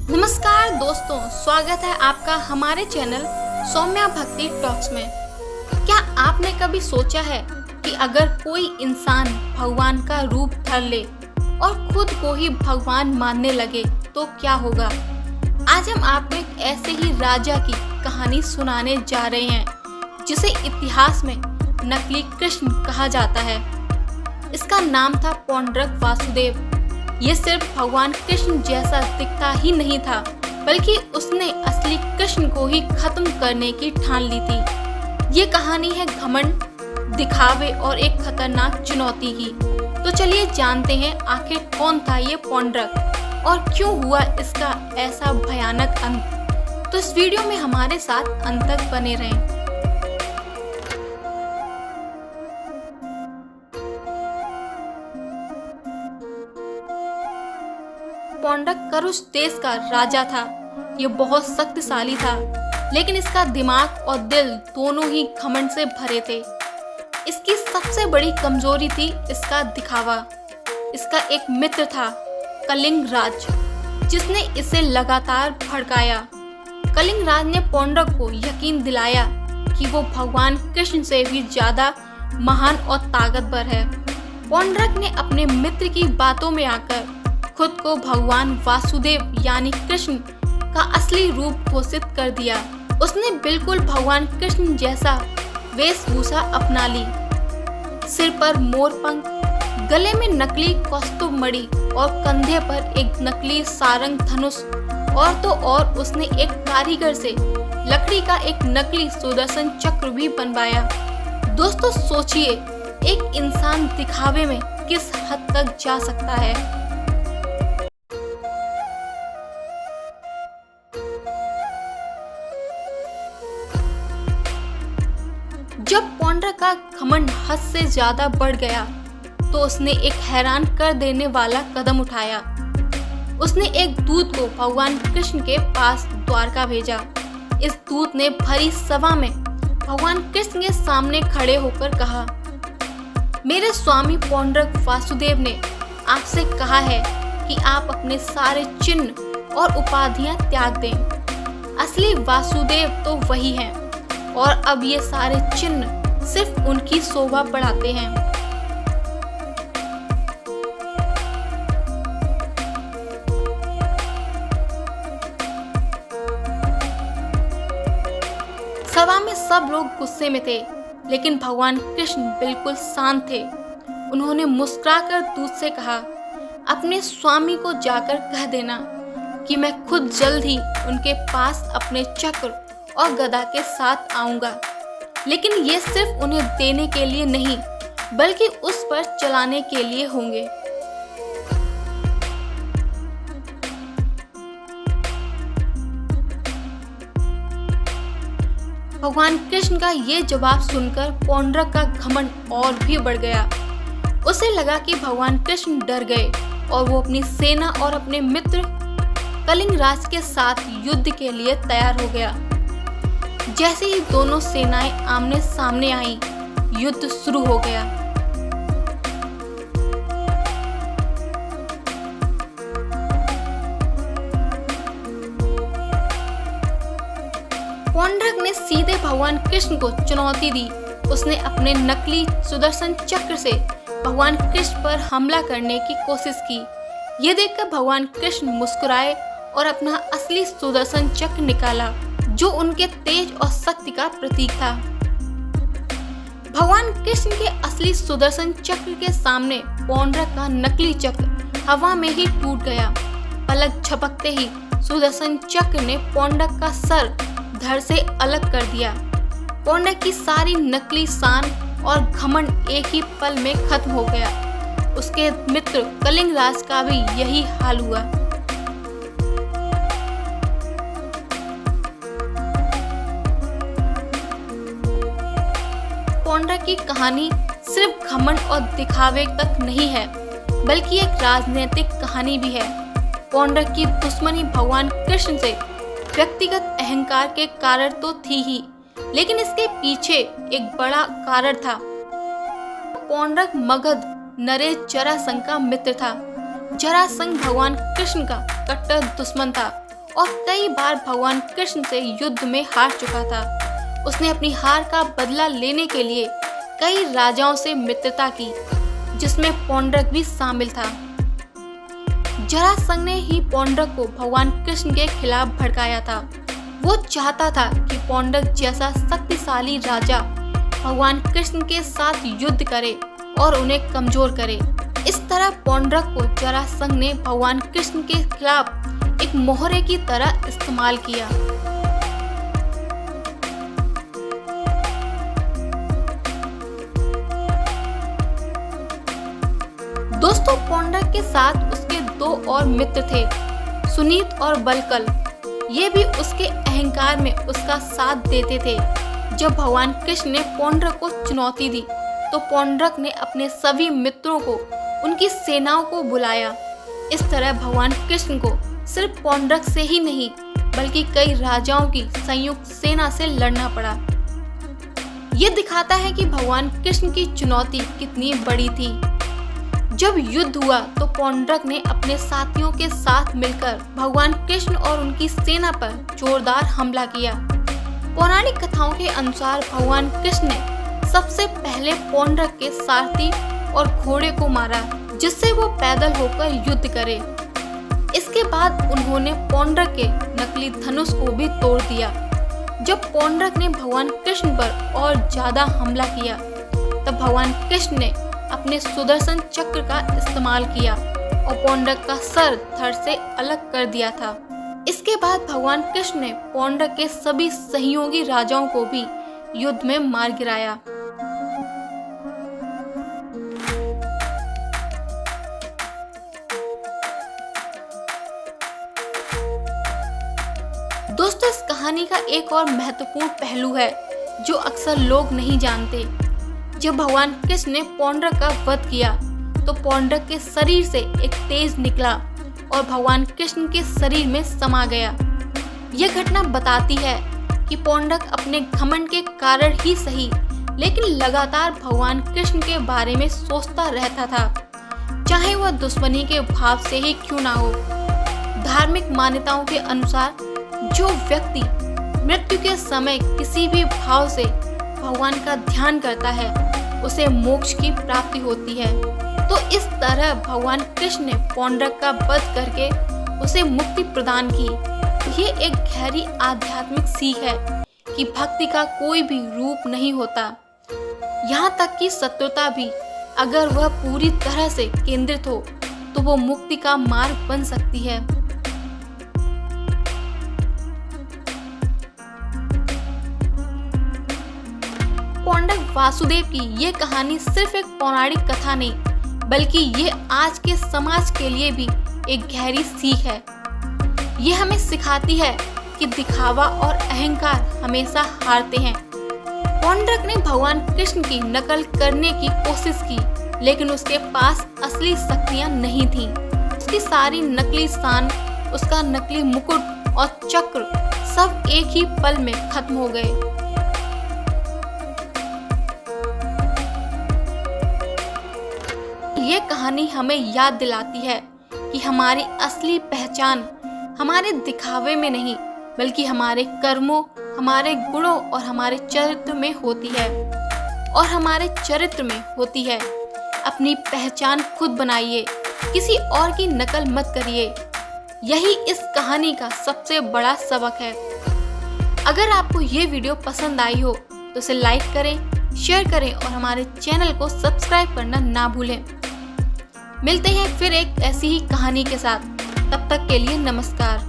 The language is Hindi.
नमस्कार दोस्तों, स्वागत है आपका हमारे चैनल सौम्या भक्ति टॉक्स में। क्या आपने कभी सोचा है कि अगर कोई इंसान भगवान का रूप धर ले और खुद को ही भगवान मानने लगे तो क्या होगा? आज हम आपको एक ऐसे ही राजा की कहानी सुनाने जा रहे हैं जिसे इतिहास में नकली कृष्ण कहा जाता है। इसका नाम था पौंड्रक वासुदेव। ये सिर्फ भगवान कृष्ण जैसा दिखता ही नहीं था, बल्कि उसने असली कृष्ण को ही खत्म करने की ठान ली थी। ये कहानी है घमंड, दिखावे और एक खतरनाक चुनौती की। तो चलिए जानते हैं आखिर कौन था ये पौंड्रक और क्यों हुआ इसका ऐसा भयानक अंत। तो इस वीडियो में हमारे साथ अंत तक बने रहें। पौंड्रक करुष देश का राजा था। ये बहुत शक्तिशाली था, लेकिन इसका दिमाग और दिल दोनों ही घमंड से भरे थे। इसकी सबसे बड़ी कमजोरी थी इसका दिखावा। इसका एक मित्र था कलिंग राज, जिसने इसे लगातार भड़काया। कलिंग राज ने पौंड्रक को यकीन दिलाया कि वो भगवान कृष्ण से भी ज्यादा महान और ताकतवर है। पौंड्रक ने अपने मित्र की बातों में आकर खुद को भगवान वासुदेव यानी कृष्ण का असली रूप घोषित कर दिया। उसने बिल्कुल भगवान कृष्ण जैसा वेशभूषा अपना ली। सिर पर मोरपंख, गले में नकली कौस्तुभ मणि और कंधे पर एक नकली सारंग धनुष, और तो और उसने एक कारीगर से लकड़ी का एक नकली सुदर्शन चक्र भी बनवाया। दोस्तों सोचिए, एक इंसान दिखावे में किस हद तक जा सकता है। जब पौंड्रक का घमंड हद से ज्यादा बढ़ गया तो उसने एक हैरान कर देने वाला कदम उठाया। उसने एक दूत को भगवान कृष्ण के पास द्वारका भेजा। इस दूत ने भरी सभा में भगवान कृष्ण के सामने खड़े होकर कहा, मेरे स्वामी पौंड्रक वासुदेव ने आपसे कहा है कि आप अपने सारे चिन्ह और उपाधियां त्याग दें। असली वासुदेव तो वही हैं, और अब ये सारे चिन्ह सिर्फ उनकी शोभा बढ़ाते हैं। सभा में सब लोग गुस्से में थे, लेकिन भगवान कृष्ण बिल्कुल शांत थे। उन्होंने मुस्कुराकर दूत से कहा, अपने स्वामी को जाकर कह देना कि मैं खुद जल्द ही उनके पास अपने चक्र और गदा के साथ आऊंगा, लेकिन ये सिर्फ उन्हें देने के लिए नहीं, बल्कि उस पर चलाने के लिए होंगे। भगवान कृष्ण का ये जवाब सुनकर पौंड्रक का घमंड और भी बढ़ गया। उसे लगा कि भगवान कृष्ण डर गए और वो अपनी सेना और अपने मित्र कलिंग राज के साथ युद्ध के लिए तैयार हो गया। जैसे ही दोनों सेनाएं आमने सामने आईं, युद्ध शुरू हो गया। पौंड्रक ने सीधे भगवान कृष्ण को चुनौती दी। उसने अपने नकली सुदर्शन चक्र से भगवान कृष्ण पर हमला करने की कोशिश की। ये देखकर भगवान कृष्ण मुस्कुराए और अपना असली सुदर्शन चक्र निकाला, जो उनके तेज और शक्ति का प्रतीक था। भगवान कृष्ण के असली सुदर्शन चक्र के सामने पौंड्रक का नकली चक्र हवा में ही टूट गया। पलक झपकते ही सुदर्शन चक्र ने पौंड्रक का सर धड़ से अलग कर दिया। पौंड्रक की सारी नकली शान और घमंड एक ही पल में खत्म हो गया। उसके मित्र कलिंग राज का भी यही हाल हुआ। पौंड्रक की कहानी सिर्फ घमंड और दिखावे तक नहीं है, बल्कि एक राजनीतिक कहानी भी है। पौंड्रक की दुश्मनी भगवान कृष्ण से व्यक्तिगत अहंकार के कारण तो थी ही, लेकिन इसके पीछे एक बड़ा कारण था। पौंड्रक मगध नरेश जरासंध का मित्र था। जरासंध भगवान कृष्ण का कट्टर दुश्मन था और कई बार भगवान कृष्ण से युद्ध में हार चुका था। उसने अपनी हार का बदला लेने के लिए कई राजाओं से मित्रता की, जिसमें पौंड्रक भी शामिल था। जरासंध ने ही पौंड्रक को भगवान कृष्ण के खिलाफ भड़काया था। वो चाहता था कि पौंड्रक जैसा शक्तिशाली राजा भगवान कृष्ण के साथ युद्ध करे और उन्हें कमजोर करे। इस तरह पौंड्रक को जरासंध ने भगवान कृष्ण के खिलाफ एक मोहरे की तरह इस्तेमाल किया। दोस्तों, पौंड्रक के साथ उसके दो और मित्र थे, सुनीत और बलकल। ये भी उसके अहंकार में उसका साथ देते थे। जब भगवान कृष्ण ने पौंड्रक को चुनौती दी तो पौंड्रक ने अपने सभी मित्रों को, उनकी सेनाओं को बुलाया। इस तरह भगवान कृष्ण को सिर्फ पौंड्रक से ही नहीं बल्कि कई राजाओं की संयुक्त सेना से लड़ना पड़ा। ये दिखाता है कि भगवान कृष्ण की चुनौती कितनी बड़ी थी। जब युद्ध हुआ तो पौंड्रक ने अपने साथियों के साथ मिलकर भगवान कृष्ण और उनकी सेना पर जोरदार हमला किया। पौराणिक कथाओं के अनुसार भगवान कृष्ण ने सबसे पहले पौंड्रक के सारथी और घोड़े को मारा, जिससे वो पैदल होकर युद्ध करे। इसके बाद उन्होंने पौंड्रक के नकली धनुष को भी तोड़ दिया। जब पौंड्रक ने भगवान कृष्ण पर और ज्यादा हमला किया तब भगवान कृष्ण ने अपने सुदर्शन चक्र का इस्तेमाल किया और पौंड्रक का सर धड़ से अलग कर दिया था। इसके बाद भगवान कृष्ण ने पौंड्रक के सभी सहयोगी राजाओं को भी युद्ध में मार गिराया। दोस्तों, इस कहानी का एक और महत्वपूर्ण पहलू है जो अक्सर लोग नहीं जानते। जब भगवान कृष्ण ने पौंड्रक का वध किया तो पौंड्रक के शरीर से एक तेज निकला और भगवान कृष्ण के शरीर में समा गया। यह घटना बताती है कि पौंड्रक अपने घमंड के कारण ही सही, लेकिन लगातार भगवान कृष्ण के बारे में सोचता रहता था, चाहे वह दुश्मनी के भाव से ही क्यों ना हो। धार्मिक मान्यताओं के अनुसार जो व्यक्ति मृत्यु के समय किसी भी भाव से भगवान का ध्यान करता है उसे मोक्ष की प्राप्ति होती है। तो इस तरह भगवान कृष्ण ने पौंड्रक का वध करके उसे मुक्ति प्रदान की। ये एक गहरी आध्यात्मिक सीख है कि भक्ति का कोई भी रूप नहीं होता, यहाँ तक कि शत्रुता भी, अगर वह पूरी तरह से केंद्रित हो तो वो मुक्ति का मार्ग बन सकती है। पौंड्रक वासुदेव की ये कहानी सिर्फ एक पौराणिक कथा नहीं बल्कि ये आज के समाज के लिए भी एक गहरी सीख है। ये हमें सिखाती है कि दिखावा और अहंकार हमेशा हारते हैं। पौंड्रक ने भगवान कृष्ण की नकल करने की कोशिश की, लेकिन उसके पास असली शक्तियां नहीं थीं। उसकी सारी नकली शान, उसका नकली मुकुट और चक्र सब एक ही पल में खत्म हो गए। ये कहानी हमें याद दिलाती है कि हमारी असली पहचान हमारे दिखावे में नहीं बल्कि हमारे कर्मों, हमारे गुणों और हमारे चरित्र में होती है। और हमारे चरित्र में होती है। अपनी पहचान खुद बनाइए, किसी और की नकल मत करिए। यही इस कहानी का सबसे बड़ा सबक है। अगर आपको ये वीडियो पसंद आई हो तो इसे लाइक करें, शेयर करें और हमारे चैनल को सब्सक्राइब करना ना भूलें। मिलते हैं फिर एक ऐसी ही कहानी के साथ। तब तक के लिए नमस्कार।